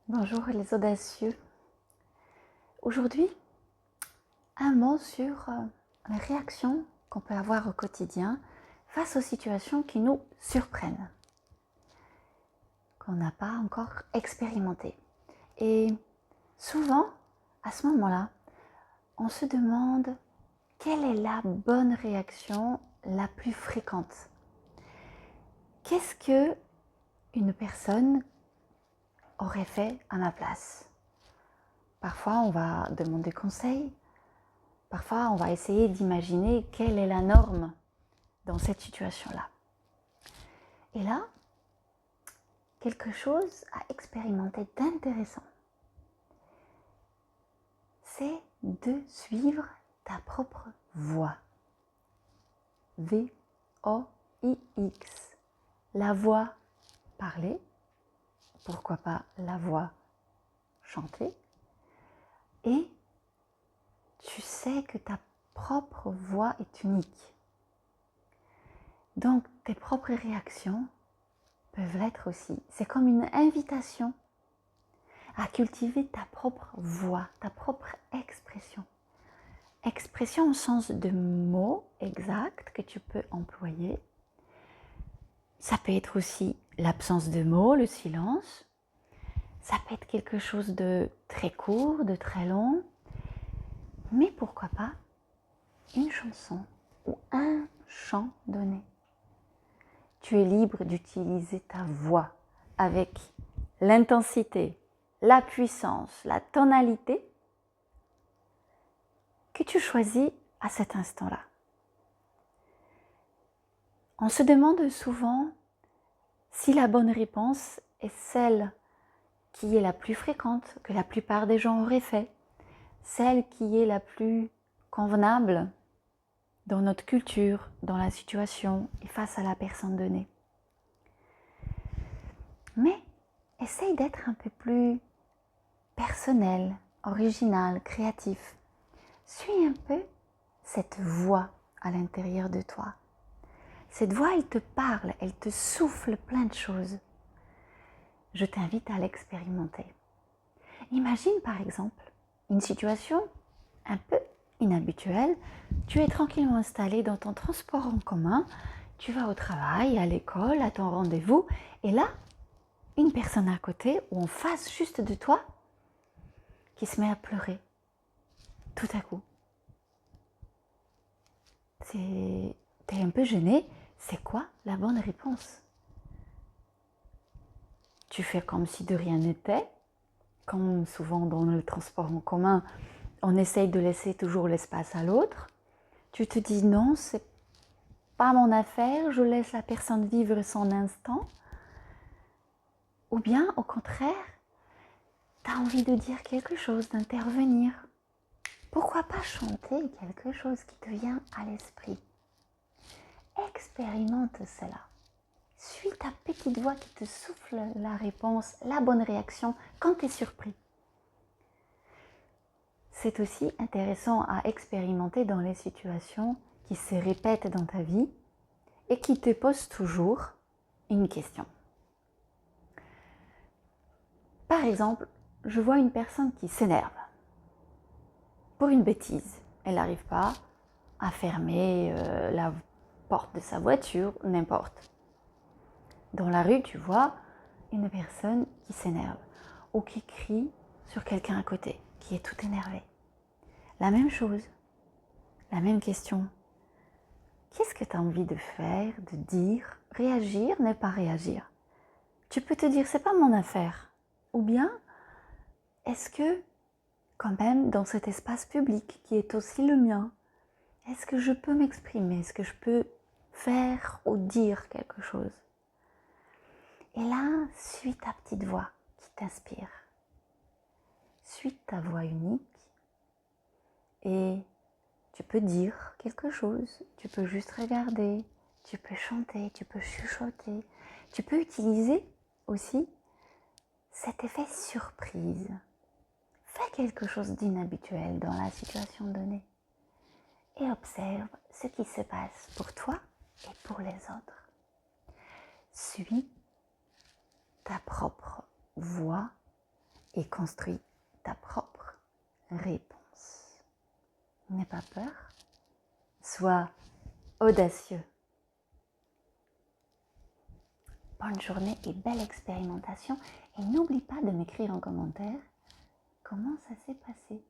Bonjour les audacieux. Aujourd'hui, un mot sur les réactions qu'on peut avoir au quotidien face aux situations qui nous surprennent, qu'on n'a pas encore expérimentées. Et souvent, à ce moment-là, on se demande quelle est la bonne réaction la plus fréquente. Qu'est-ce que une personne aurait fait à ma place? Parfois, on va demander conseil. Parfois, on va essayer d'imaginer quelle est la norme dans cette situation-là. Et là, quelque chose à expérimenter d'intéressant, c'est de suivre ta propre voix. V-O-I-X. La voix parlée, pourquoi pas la voix chantée. Et tu sais que ta propre voix est unique. Donc, tes propres réactions peuvent l'être aussi. C'est comme une invitation à cultiver ta propre voix, ta propre expression. Expression au sens de mots exacts que tu peux employer. Ça peut être aussi l'absence de mots, le silence. Ça peut être quelque chose de très court, de très long. Mais pourquoi pas une chanson ou un chant donné. Tu es libre d'utiliser ta voix avec l'intensité, la puissance, la tonalité que tu choisis à cet instant-là. On se demande souvent si la bonne réponse est celle qui est la plus fréquente, que la plupart des gens auraient fait, celle qui est la plus convenable dans notre culture, dans la situation et face à la personne donnée. Mais essaye d'être un peu plus personnel, original, créatif. Suis un peu cette voix à l'intérieur de toi. Cette voix, elle te parle, elle te souffle plein de choses. Je t'invite à l'expérimenter. Imagine par exemple une situation un peu inhabituelle. Tu es tranquillement installé dans ton transport en commun. Tu vas au travail, à l'école, à ton rendez-vous. Et là, une personne à côté ou en face juste de toi qui se met à pleurer. Tout à coup. T'es un peu gêné. C'est quoi la bonne réponse? Tu fais comme si de rien n'était. Comme souvent dans le transport en commun, on essaye de laisser toujours l'espace à l'autre. Tu te dis non, c'est pas mon affaire, je laisse la personne vivre son instant. Ou bien, au contraire, tu as envie de dire quelque chose, d'intervenir. Pourquoi pas chanter quelque chose qui te vient à l'esprit? Expérimente cela. Suis ta petite voix qui te souffle la réponse, la bonne réaction quand tu es surpris. C'est aussi intéressant à expérimenter dans les situations qui se répètent dans ta vie et qui te posent toujours une question. Par exemple, je vois une personne qui s'énerve pour une bêtise. Elle n'arrive pas à fermer la porte de sa voiture, n'importe. Dans la rue, tu vois une personne qui s'énerve ou qui crie sur quelqu'un à côté, qui est tout énervé. La même chose, la même question. Qu'est-ce que tu as envie de faire, de dire, réagir, ne pas réagir? Tu peux te dire, c'est pas mon affaire. Ou bien, est-ce que, quand même, dans cet espace public qui est aussi le mien, est-ce que je peux m'exprimer? Est-ce que je peux faire ou dire quelque chose? Et là, suis ta petite voix qui t'inspire. Suis ta voix unique et tu peux dire quelque chose, tu peux juste regarder, tu peux chanter, tu peux chuchoter, tu peux utiliser aussi cet effet surprise. Fais quelque chose d'inhabituel dans la situation donnée et observe ce qui se passe pour toi et pour les autres. Suis ta propre voix et construis ta propre réponse. N'aie pas peur, sois audacieux. Bonne journée et belle expérimentation. Et n'oublie pas de m'écrire en commentaire comment ça s'est passé.